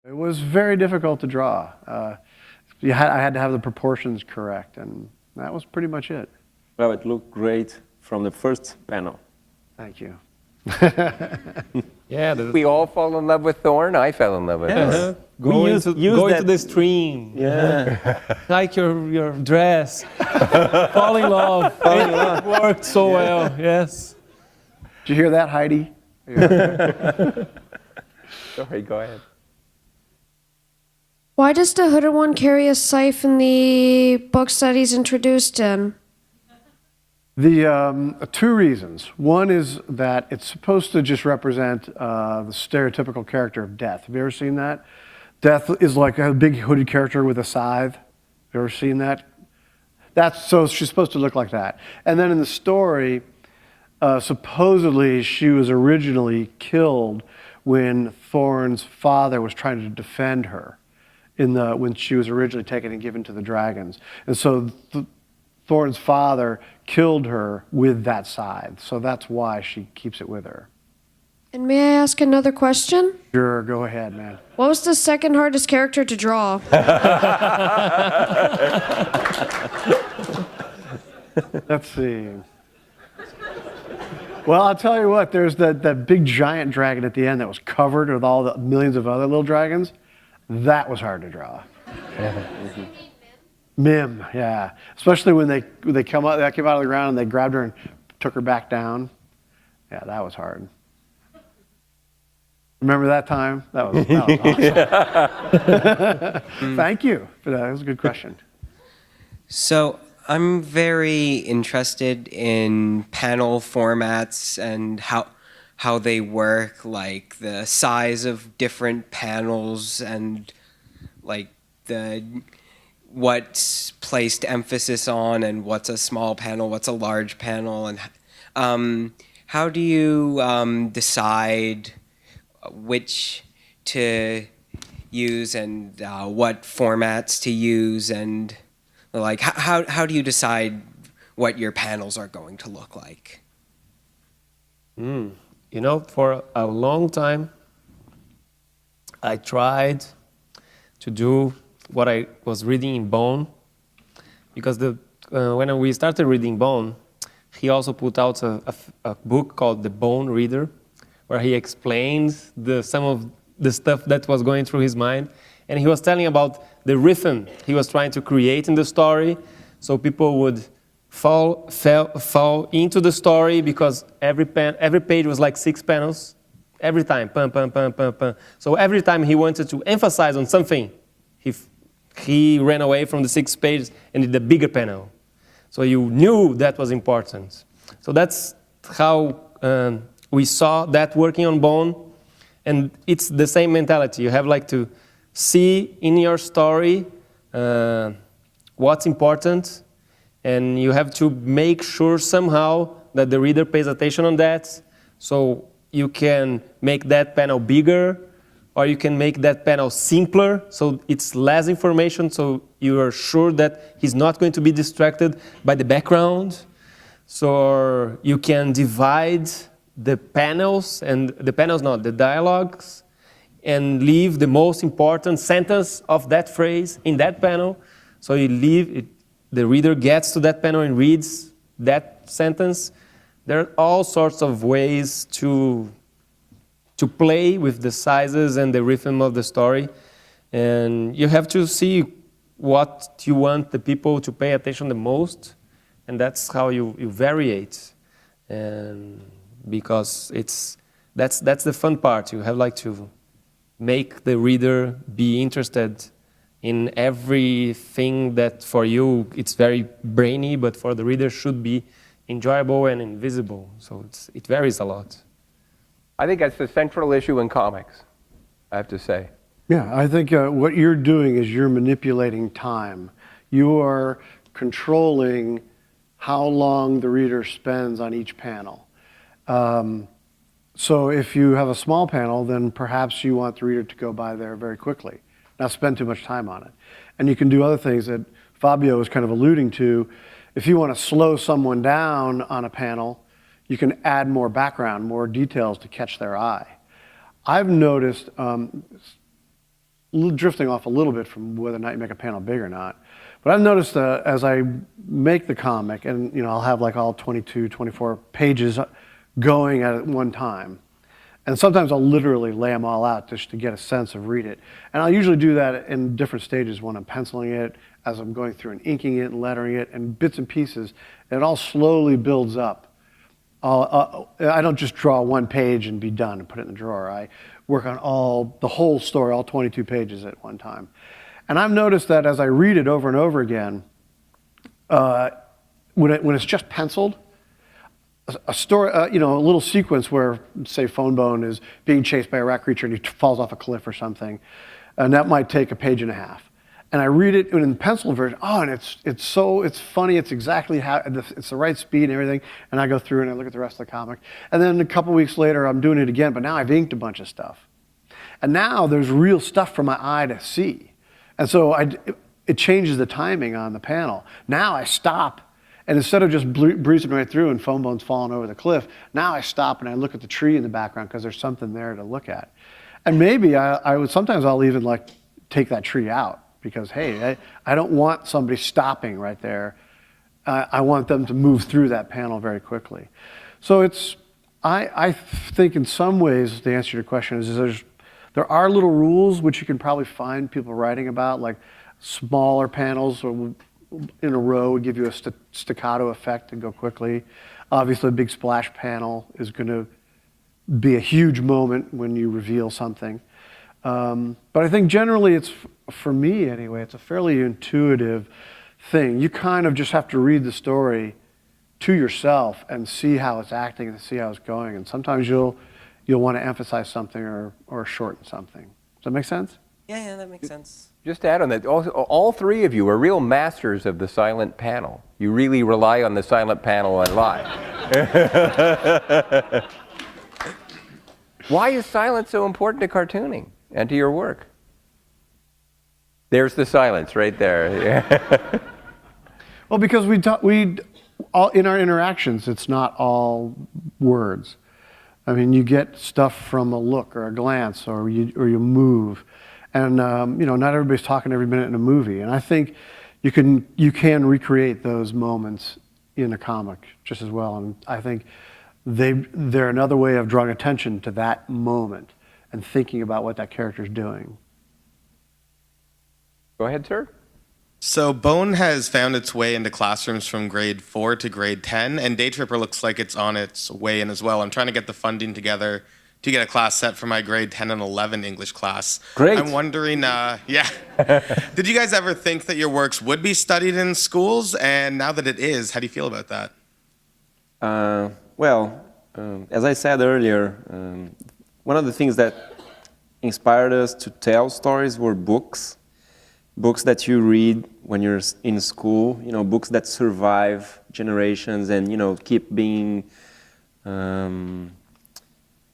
It was very difficult to draw. I had to have the proportions correct, and that was pretty much it. Well, it looked great from the first panel. Thank you. Yeah, We all fall in love with Thorn. I fell in love with Thorn. going use to that- the stream. Yeah. Like your dress. Fall in love. It worked so well. Yes. Did you hear that, Heidi? Sorry, go ahead. Why does the hooded one carry a scythe in the books that he's introduced in? The two reasons. One is that it's supposed to just represent the stereotypical character of Death. Have you ever seen that? Death is like a big hooded character with a scythe. Have you ever seen that? So she's supposed to look like that. And then in the story, supposedly she was originally killed when Thorn's father was trying to defend her when she was originally taken and given to the dragons. And so Thorn's father killed her with that scythe. So that's why she keeps it with her. And may I ask another question? Sure, go ahead, man. What was the second hardest character to draw? Let's see. Well, I'll tell you what, there's that big giant dragon at the end that was covered with all the millions of other little dragons. That was hard to draw. Mim, yeah. Especially when they came out of the ground and they grabbed her and took her back down. Yeah, that was hard. Remember that time? That was awesome. Thank you for that. That was a good question. So I'm very interested in panel formats and how they work, like the size of different panels and like what's placed emphasis on and what's a small panel, what's a large panel, and how do you decide which to use and what formats to use, and like how do you decide what your panels are going to look like? You know, for a long time, I tried to do what I was reading in Bone, because when we started reading Bone, he also put out a book called The Bone Reader, where he explains some of the stuff that was going through his mind, and he was telling about the rhythm he was trying to create in the story, so people would fall into the story, because every page was like 6 panels, every time, pam, pam, pam, pam, pam. So every time he wanted to emphasize on something, he ran away from the 6 pages and did the bigger panel. So you knew that was important. So that's how we saw that working on Bone, and it's the same mentality. You have like to see in your story what's important, and you have to make sure somehow that the reader pays attention on that. So you can make that panel bigger, or you can make that panel simpler, so it's less information, so you are sure that he's not going to be distracted by the background. So you can divide the panels, the dialogues, and leave the most important sentence of that phrase in that panel. So you leave it, the reader gets to that panel and reads that sentence. There are all sorts of ways to play with the sizes and the rhythm of the story. And you have to see what you want the people to pay attention the most, and that's how you variate. And because that's the fun part. You have like to make the reader be interested in everything that for you it's very brainy, but for the reader should be enjoyable and invisible. So it varies a lot. I think that's the central issue in comics, I have to say. Yeah, I think what you're doing is you're manipulating time. You are controlling how long the reader spends on each panel. So if you have a small panel, then perhaps you want the reader to go by there very quickly, not spend too much time on it. And you can do other things that Fabio was kind of alluding to. If you want to slow someone down on a panel, you can add more background, more details to catch their eye. I've noticed drifting off a little bit from whether or not you make a panel big or not. But I've noticed as I make the comic, and I'll have like all 22, 24 pages going at one time. And sometimes I'll literally lay them all out just to get a sense of read it. And I'll usually do that in different stages when I'm penciling it, as I'm going through and inking it and lettering it, and bits and pieces. And it all slowly builds up. I don't just draw one page and be done and put it in the drawer. I work on the whole story, all 22 pages at one time. And I've noticed that as I read it over and over again, when it's just penciled, a story, a little sequence where, say, Phone Bone is being chased by a rat creature and he falls off a cliff or something, and that might take a page and a half. And I read it in the pencil version. And it's funny. It's exactly it's the right speed and everything. And I go through and I look at the rest of the comic. And then a couple weeks later, I'm doing it again. But now I've inked a bunch of stuff, and now there's real stuff for my eye to see. And so it changes the timing on the panel. Now I stop. And instead of just breezing right through and Phone Bone's falling over the cliff, now I stop and I look at the tree in the background because there's something there to look at. And maybe sometimes I'll even like take that tree out because, hey, I don't want somebody stopping right there. I want them to move through that panel very quickly. So I think in some ways the answer to your question is there are little rules which you can probably find people writing about, like smaller panels or in a row would give you a staccato effect and go quickly. Obviously, a big splash panel is going to be a huge moment when you reveal something. But I think generally for me anyway, it's a fairly intuitive thing. You kind of just have to read the story to yourself and see how it's acting and see how it's going. And sometimes you'll want to emphasize something or shorten something. Does that make sense? Yeah, that makes sense. Just to add on that, all three of you are real masters of the silent panel. You really rely on the silent panel a lot. Why is silence so important to cartooning and to your work? There's the silence right there. Well, because in our interactions, it's not all words. I mean, you get stuff from a look or a glance or you move. And not everybody's talking every minute in a movie. And I think you can recreate those moments in a comic just as well. And I think they're another way of drawing attention to that moment and thinking about what that character's doing. Go ahead, sir. So Bone has found its way into classrooms from grade 4 to grade 10, and Day Tripper looks like it's on its way in as well. I'm trying to get the funding together to get a class set for my grade 10 and 11 English class. Great. I'm wondering, did you guys ever think that your works would be studied in schools? And now that it is, how do you feel about that? As I said earlier, one of the things that inspired us to tell stories were books that you read when you're in school, books that survive generations and, keep being,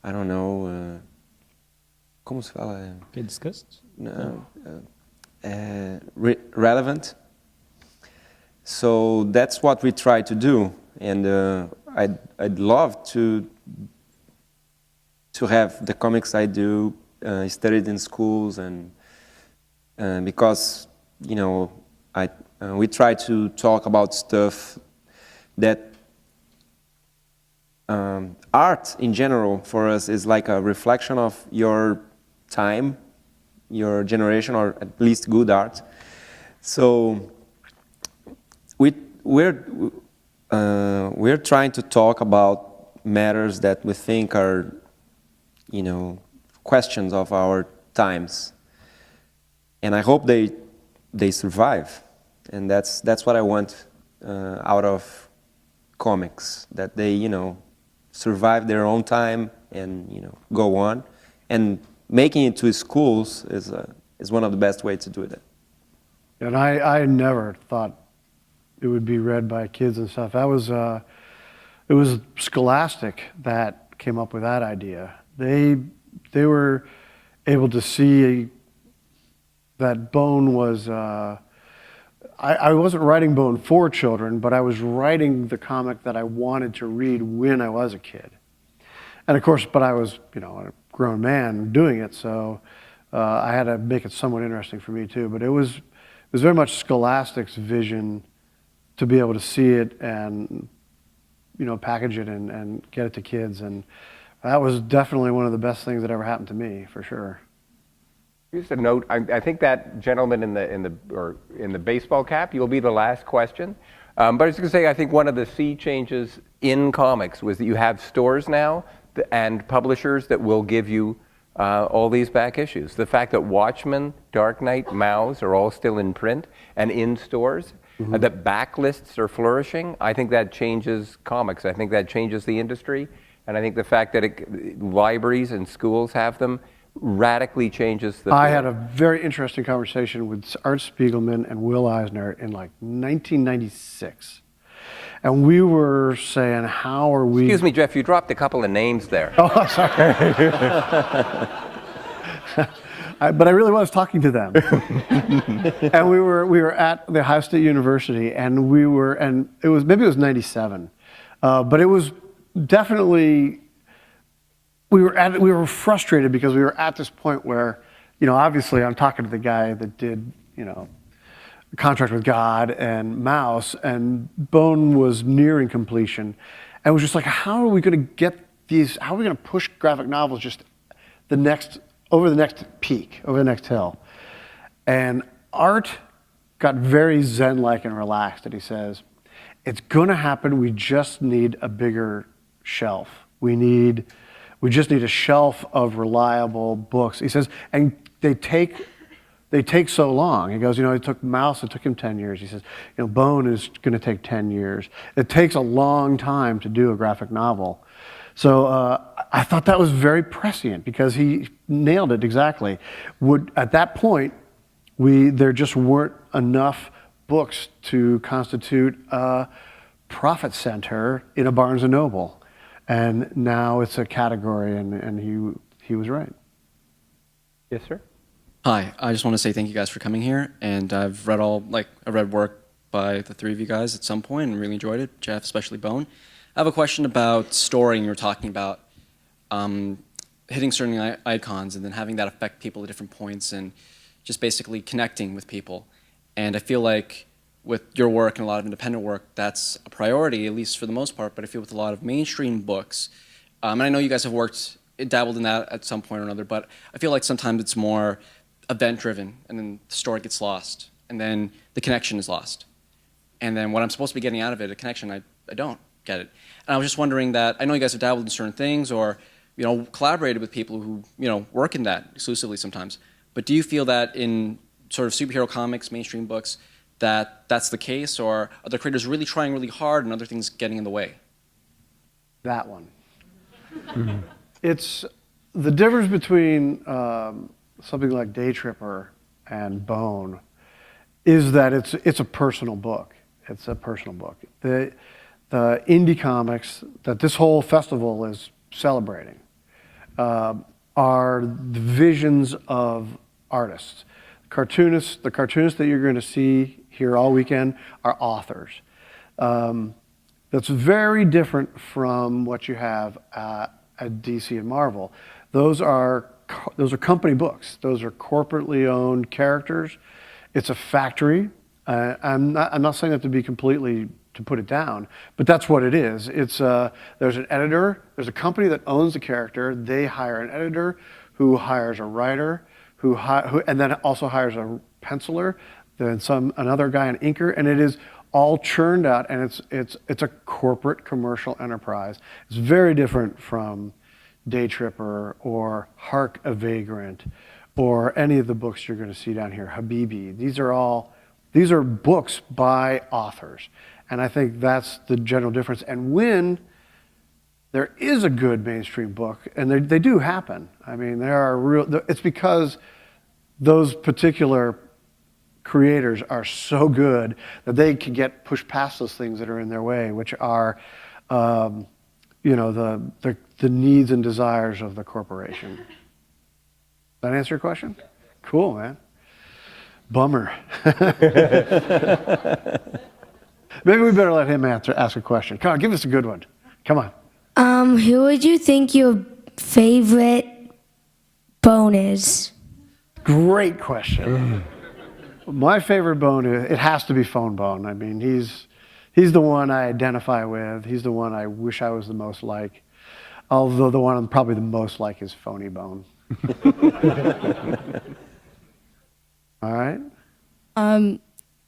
I don't know, como se fala? Discussed? No, relevant. So that's what we try to do, and I'd love to have the comics I do studied in schools, and because we try to talk about stuff that. Art in general for us is like a reflection of your time, your generation, or at least good art. So we're trying to talk about matters that we think are, questions of our times, and I hope they survive, and that's what I want out of comics, that they survive their own time and go on, and making it to schools is one of the best ways to do that. And I never thought it would be read by kids and stuff. It was Scholastic that came up with that idea. They were able to see that Bone was. I wasn't writing Bone for children, but I was writing the comic that I wanted to read when I was a kid. And of course, but I was, a grown man doing it, so I had to make it somewhat interesting for me too. But it was very much Scholastic's vision to be able to see it and package it and get it to kids, and that was definitely one of the best things that ever happened to me, for sure. Just a note. I think that gentleman in the baseball cap, you'll be the last question. But I was going to say, I think one of the sea changes in comics was that you have stores now and publishers that will give you all these back issues. The fact that Watchmen, Dark Knight, Mouse are all still in print and in stores, that backlists are flourishing, I think that changes comics. I think that changes the industry. And I think the fact that libraries and schools have them radically changes the field. I had a very interesting conversation with Art Spiegelman and Will Eisner in like 1996. And we were saying, how are we... Excuse me, Jeff, you dropped a couple of names there. Oh, sorry. But I really was talking to them. And we were at the Ohio State University, and it was 97. But it was definitely, we were frustrated because we were at this point where, obviously I'm talking to the guy that did, Contract with God and Mouse, and Bone was nearing completion. And it was just like, how are we going to get these, how are we going to push graphic novels just over the next peak, over the next hill? And Art got very zen-like and relaxed, and he says, it's going to happen, we just need a bigger shelf. We just need a shelf of reliable books. He says, and they take so long. He goes, it took Mouse, it took him 10 years. He says, Bone is going to take 10 years. It takes a long time to do a graphic novel. So I thought that was very prescient because he nailed it exactly. At that point, there just weren't enough books to constitute a profit center in a Barnes & Noble. And now it's a category, and he was right. Yes, sir? Hi, I just want to say thank you guys for coming here, and I've read work by the three of you guys at some point and really enjoyed it, Jeff, especially Bone. I have a question about story, and you were talking about hitting certain icons and then having that affect people at different points and just basically connecting with people. And I feel like with your work and a lot of independent work, that's a priority, at least for the most part, but I feel with a lot of mainstream books, and I know you guys have dabbled in that at some point or another, but I feel like sometimes it's more event-driven, and then the story gets lost, and then the connection is lost. And then what I'm supposed to be getting out of it, a connection, I don't get it. And I was just wondering that, I know you guys have dabbled in certain things or collaborated with people who work in that exclusively sometimes, but do you feel that in sort of superhero comics, mainstream books, that's the case, or are the creators really trying really hard and other things getting in the way? That one. It's the difference between something like Day Tripper and Bone is that it's a personal book. It's a personal book. The indie comics that this whole festival is celebrating are the visions of artists. The cartoonists that you're going to see here all weekend are authors. That's very different from what you have at DC and Marvel. Those are company books. Those are corporately owned characters. It's a factory. I'm not saying that to put it down, but that's what it is. There's an editor. There's a company that owns the character. They hire an editor who hires a writer and then also hires a penciler, then another guy, an inker, and it is all churned out, and it's a corporate commercial enterprise. It's very different from Day Tripper or Hark a Vagrant or any of the books you're going to see down here, Habibi. These are books by authors, and I think that's the general difference. And when there is a good mainstream book, and they do happen, I mean, it's because those particular creators are so good that they can get pushed past those things that are in their way, which are the needs and desires of the corporation. Does that answer your question? Cool, man. Bummer. Maybe we better let him ask a question. Come on, give us a good one. Come on. Who would you think your favorite Bone is? Great question. My favorite bone, it has to be Phone Bone. I mean, he's the one I identify with. He's the one I wish I was the most like. Although the one I'm probably the most like is Phony Bone. All right.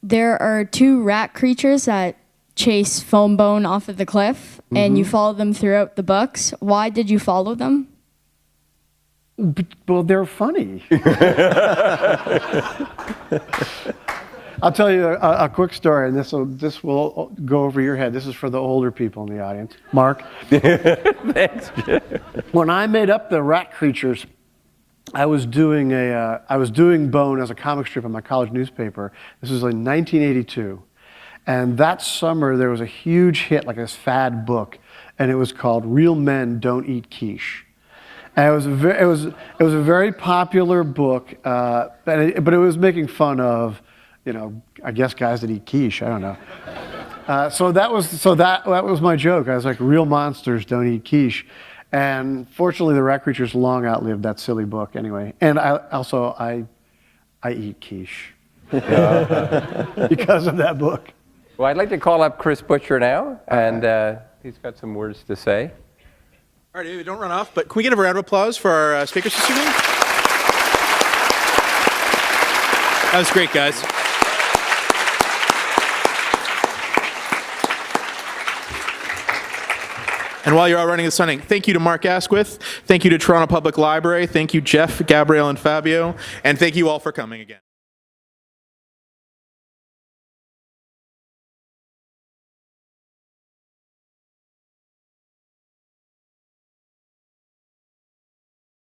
There are two rat creatures that chase Foam Bone off of the cliff, and you follow them throughout the books. Why did you follow them? Well, they're funny. I'll tell you a quick story, and this will go over your head. This is for the older people in the audience. Mark? Thanks, Jim. When I made up the rat creatures, I was doing Bone as a comic strip in my college newspaper. This was in 1982. And that summer, there was a huge hit, like this fad book, and it was called Real Men Don't Eat Quiche. And it was a very popular book, but it was making fun of, I guess guys that eat quiche. I don't know. So that was my joke. I was like, real monsters don't eat quiche. And fortunately, the rat creatures long outlived that silly book anyway. And I eat quiche because of that book. Well, I'd like to call up Chris Butcher now, and he's got some words to say. All right, David, don't run off, but can we get a round of applause for our speakers this evening? That was great, guys. And while you're all running this Sunday, thank you to Mark Asquith, thank you to Toronto Public Library, thank you Jeff, Gabrielle, and Fabio, and thank you all for coming again.